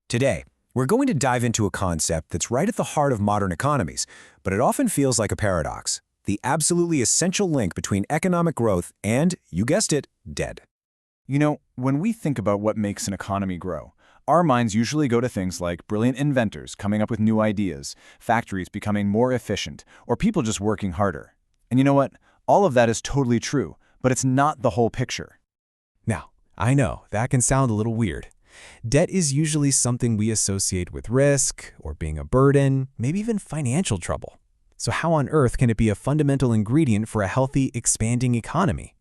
Today, we're going to dive into a concept that's right at the heart of modern economies, but it often feels like a paradox: the absolutely essential link between economic growth and, you guessed it, debt. When we think about what makes an economy grow, our minds usually go to things like brilliant inventors coming up with new ideas, factories becoming more efficient, or people just working harder. And you know what? All of that is totally true, but it's not the whole picture. Now, I know that can sound a little weird. Debt is usually something we associate with risk, or being a burden, maybe even financial trouble. So how on earth can it be a fundamental ingredient for a healthy, expanding economy?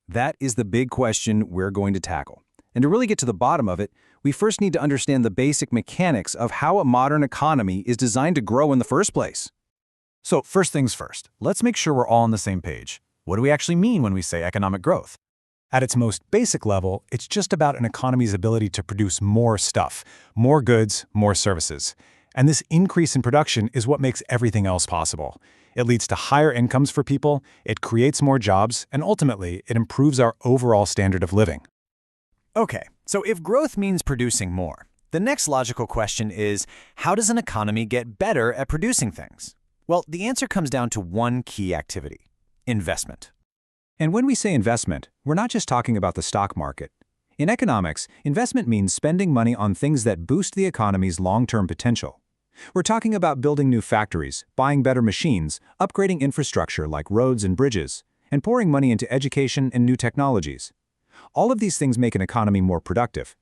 That is the big question we're going to tackle. And to really get to the bottom of it, we first need to understand the basic mechanics of how a modern economy is designed to grow in the first place. So first things first, let's make sure we're all on the same page. What do we actually mean when we say economic growth? At its most basic level, it's just about an economy's ability to produce more stuff, more goods, more services. And this increase in production is what makes everything else possible. It leads to higher incomes for people, it creates more jobs, and ultimately, it improves our overall standard of living. Okay, so if growth means producing more, the next logical question is, how does an economy get better at producing things? Well, the answer comes down to one key activity: investment. And when we say investment, we're not just talking about the stock market. In economics, investment means spending money on things that boost the economy's long-term potential. We're talking about building new factories, buying better machines, upgrading infrastructure like roads and bridges, and pouring money into education and new technologies. All of these things make an economy more productive.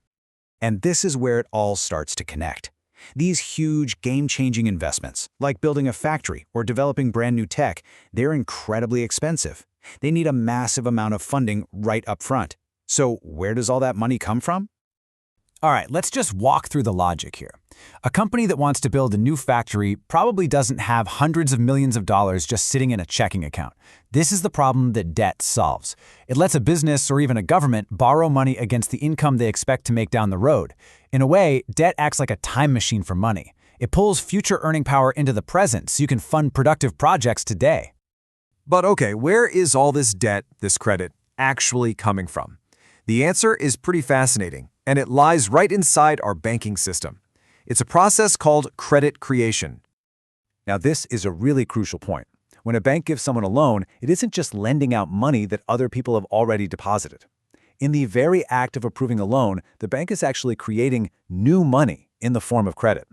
And this is where it all starts to connect. These huge, game-changing investments, like building a factory or developing brand new tech, they're incredibly expensive. They need a massive amount of funding right up front. So where does all that money come from? All right, let's just walk through the logic here. A company that wants to build a new factory probably doesn't have hundreds of millions of dollars just sitting in a checking account. This is the problem that debt solves. It lets a business or even a government borrow money against the income they expect to make down the road. In a way, debt acts like a time machine for money. It pulls future earning power into the present so you can fund productive projects today. But okay, where is all this debt, this credit, actually coming from? The answer is pretty fascinating, and it lies right inside our banking system. It's a process called credit creation. Now, this is a really crucial point. When a bank gives someone a loan, it isn't just lending out money that other people have already deposited. In the very act of approving a loan, the bank is actually creating new money in the form of credit.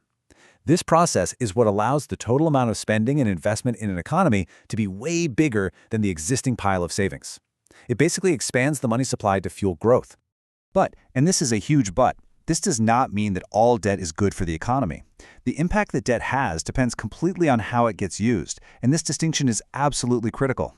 This process is what allows the total amount of spending and investment in an economy to be way bigger than the existing pile of savings. It basically expands the money supply to fuel growth. But, and this is a huge but, this does not mean that all debt is good for the economy. The impact that debt has depends completely on how it gets used, and this distinction is absolutely critical.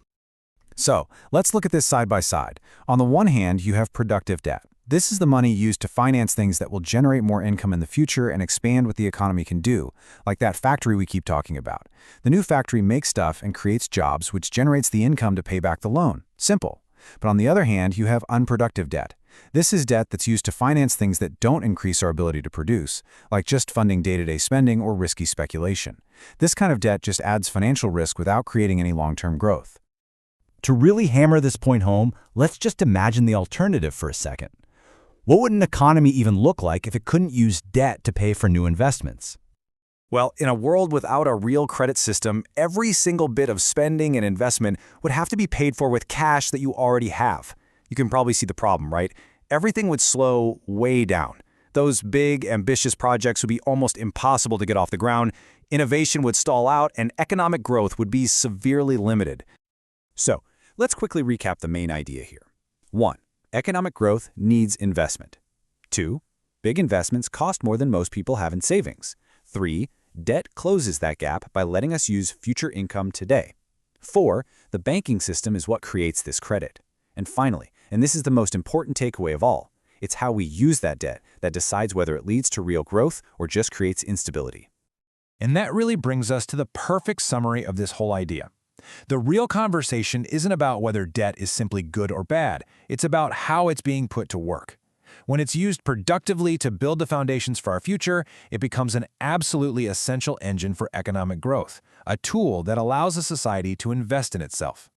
So, let's look at this side by side. On the one hand, you have productive debt. This is the money used to finance things that will generate more income in the future and expand what the economy can do, like that factory we keep talking about. The new factory makes stuff and creates jobs, which generates the income to pay back the loan. Simple. But on the other hand, you have unproductive debt. This is debt that's used to finance things that don't increase our ability to produce, like just funding day-to-day spending or risky speculation. This kind of debt just adds financial risk without creating any long-term growth. To really hammer this point home, let's just imagine the alternative for a second. What would an economy even look like if it couldn't use debt to pay for new investments? Well, in a world without a real credit system, every single bit of spending and investment would have to be paid for with cash that you already have. You can probably see the problem, right? Everything would slow way down. Those big, ambitious projects would be almost impossible to get off the ground, innovation would stall out, and economic growth would be severely limited. So, let's quickly recap the main idea here. 1. Economic growth needs investment. 2. Big investments cost more than most people have in savings. 3. Debt closes that gap by letting us use future income today. 4. The banking system is what creates this credit. And finally, and this is the most important takeaway of all, it's how we use that debt that decides whether it leads to real growth or just creates instability. And that really brings us to the perfect summary of this whole idea. The real conversation isn't about whether debt is simply good or bad. It's about how it's being put to work. When it's used productively to build the foundations for our future, it becomes an absolutely essential engine for economic growth, a tool that allows a society to invest in itself.